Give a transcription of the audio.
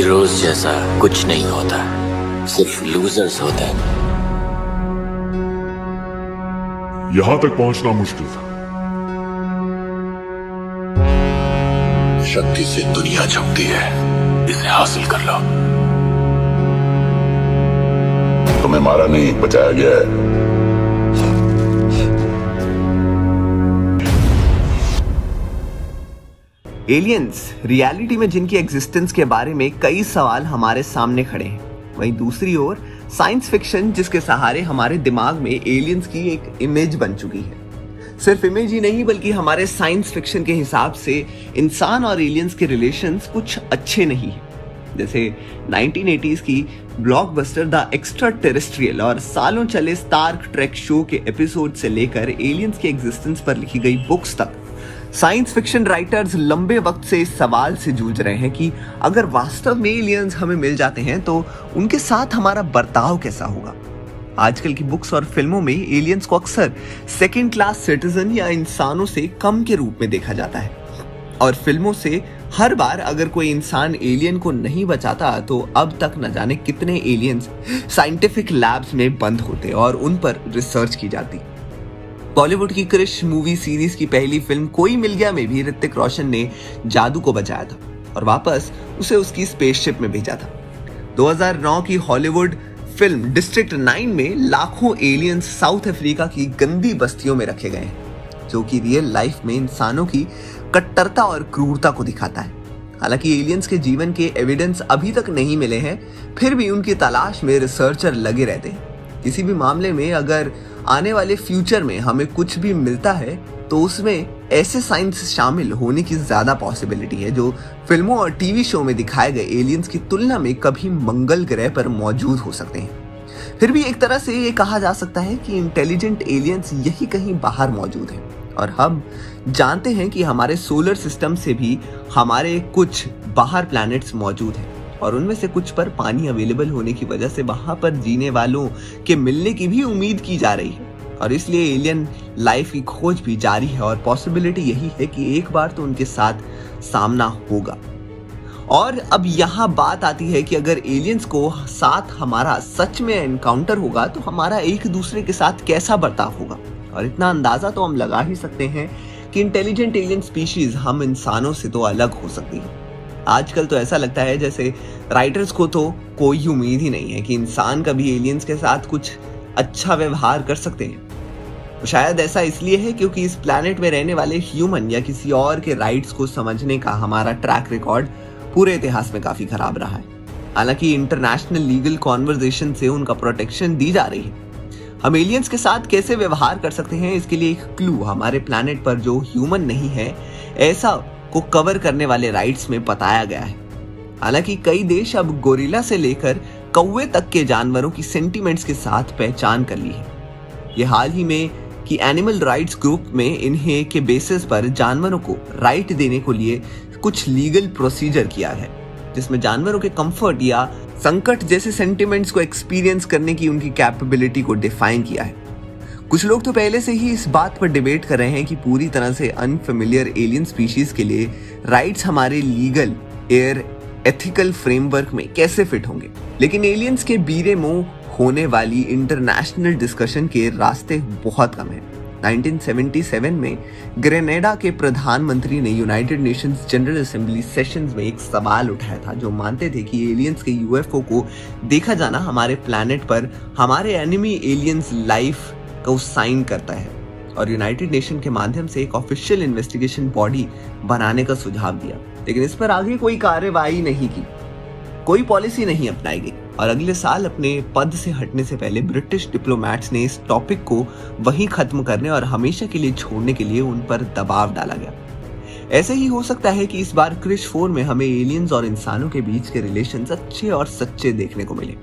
Heroes जैसा कुछ नहीं होता, सिर्फ लूजर्स होते हैं। यहां तक पहुंचना मुश्किल था। शक्ति से दुनिया झुकती है, इसे हासिल कर लो। तुम्हें मारा नहीं, बचाया गया है। एलियंस रियलिटी में जिनकी एग्जिस्टेंस के बारे में कई सवाल हमारे सामने खड़े हैं, वहीं दूसरी ओर साइंस फिक्शन जिसके सहारे हमारे दिमाग में एलियंस की एक इमेज बन चुकी है। सिर्फ इमेज ही नहीं बल्कि हमारे साइंस फिक्शन के हिसाब से इंसान और एलियंस के रिलेशंस कुछ अच्छे नहीं है। जैसे 1980s की ब्लॉकबस्टर द एक्स्ट्रा टेरेस्ट्रियल और सालों चले स्टार ट्रेक शो के एपिसोड से लेकर एलियंस के एग्जिस्टेंस पर लिखी गई बुक्स तक, साइंस फिक्शन राइटर्स लंबे वक्त से इस सवाल से जूझ रहे हैं कि अगर वास्तव में एलियंस हमें मिल जाते हैं तो उनके साथ हमारा बर्ताव कैसा होगा। आजकल की बुक्स और फिल्मों में एलियंस को अक्सर सेकंड क्लास सिटीजन या इंसानों से कम के रूप में देखा जाता है, और फिल्मों से हर बार अगर कोई इंसान एलियन को नहीं बचाता तो अब तक न जाने कितने एलियंस साइंटिफिक लैब्स में बंद होते और उन पर रिसर्च की जाती। बॉलीवुड की क्रिश मूवी सीरीज की पहली फिल्म कोई मिल गया में भी ऋतिक रोशन ने जादू को बचाया था और वापस उसे उसकी स्पेसशिप में भेजा था। 2009 की हॉलीवुड फिल्म डिस्ट्रिक्ट 9 में लाखों एलियंस साउथ अफ्रीका की गंदी बस्तियों में रखे गए हैं, जो कि रियल लाइफ में इंसानों की कट्टरता और क्रूरता को दिखाता है। हालांकि एलियंस के जीवन के एविडेंस अभी तक नहीं मिले हैं, फिर भी उनकी तलाश में रिसर्चर लगे रहते हैं। किसी भी मामले में अगर आने वाले फ्यूचर में हमें कुछ भी मिलता है तो उसमें ऐसे साइंस शामिल होने की ज्यादा पॉसिबिलिटी है जो फिल्मों और टीवी शो में दिखाए गए एलियंस की तुलना में कभी मंगल ग्रह पर मौजूद हो सकते हैं। फिर भी एक तरह से ये कहा जा सकता है कि इंटेलिजेंट एलियंस यही कहीं बाहर मौजूद हैं, और हम जानते हैं कि हमारे सोलर सिस्टम से भी हमारे कुछ बाहर प्लैनेट्स मौजूद हैं और उनमें से कुछ पर पानी अवेलेबल होने की वजह से वहां पर जीने वालों के मिलने की भी उम्मीद की जा रही है, और इसलिए एलियन लाइफ की खोज भी जारी है और पॉसिबिलिटी यही है कि एक बार तो उनके साथ सामना होगा। और अब यहाँ बात आती है कि अगर एलियंस को साथ हमारा सच में एनकाउंटर होगा तो हमारा एक दूसरे के साथ कैसा बर्ताव होगा। और इतना अंदाजा तो हम लगा ही सकते हैं कि इंटेलिजेंट एलियन स्पीशीज हम इंसानों से तो अलग हो सकती है। आजकल तो ऐसा लगता है जैसे राइटर्स को तो कोई उम्मीद ही नहीं है कि इंसान कभी एलियंस के साथ कुछ अच्छा व्यवहार कर सकते हैं। तो शायद ऐसा इसलिए है क्योंकि इस प्लैनेट में रहने वाले ह्यूमन या किसी और के राइट्स को समझने का हमारा ट्रैक रिकॉर्ड पूरे इतिहास में काफी खराब रहा है। हालांकि इंटरनेशनल लीगल कॉन्वर्सेशन से उनका प्रोटेक्शन दी जा रही है। हम एलियंस के साथ कैसे व्यवहार कर सकते हैं, इसके लिए एक क्लू हमारे प्लैनेट पर जो ह्यूमन नहीं है ऐसा को कवर करने वाले राइट्स में बताया गया है। हालांकि कई देश अब गोरिल्ला से लेकर कौवे तक के जानवरों की सेंटिमेंट्स के साथ पहचान कर ली है। ये हाल ही में कि एनिमल राइट्स ग्रुप में इन्हें के बेसिस पर जानवरों को राइट देने को लिए कुछ लीगल प्रोसीजर किया है, जिसमें जानवरों के कंफर्ट या संकट जैसे सेंटिमेंट्स को एक्सपीरियंस करने की उनकी कैपेबिलिटी को डिफाइन किया है। कुछ लोग तो पहले से ही इस बात पर डिबेट कर रहे हैं कि पूरी तरह से अनफेमिलियर एलियन स्पीशीज के लिए राइट्स हमारे लीगल एयर एथिकल फ्रेमवर्क में कैसे फिट होंगे। लेकिन एलियंस के बीरे मुंह होने वाली इंटरनेशनल डिस्कशन के रास्ते बहुत कम हैं। 1977 में ग्रेनेडा के प्रधानमंत्री ने United Nations general assembly sessions में एक सवाल उठाया था, जो मानते थे कि एलियंस के यूएफओ को देखा जाना हमारे प्लैनेट पर हमारे एनिमी एलियंस लाइफ को साइन करता है, और यूनाइटेड नेशन के माध्यम से एक ऑफिशियल इन्वेस्टिगेशन बॉडी बनाने का सुझाव दिया। लेकिन इस पर आगे कोई कार्रवाई नहीं की, कोई पॉलिसी नहीं अपनाई गई, और अगले साल अपने पद से हटने से पहले ब्रिटिश डिप्लोमैट्स ने इस टॉपिक को वहीं खत्म करने और हमेशा के लिए छोड़ने के लिए उन पर दबाव डाला गया। ऐसे ही हो सकता है कि इस बार क्रिश 4 में हमें एलियंस और इंसानों के बीच के रिलेशंस अच्छे और सच्चे देखने को मिले।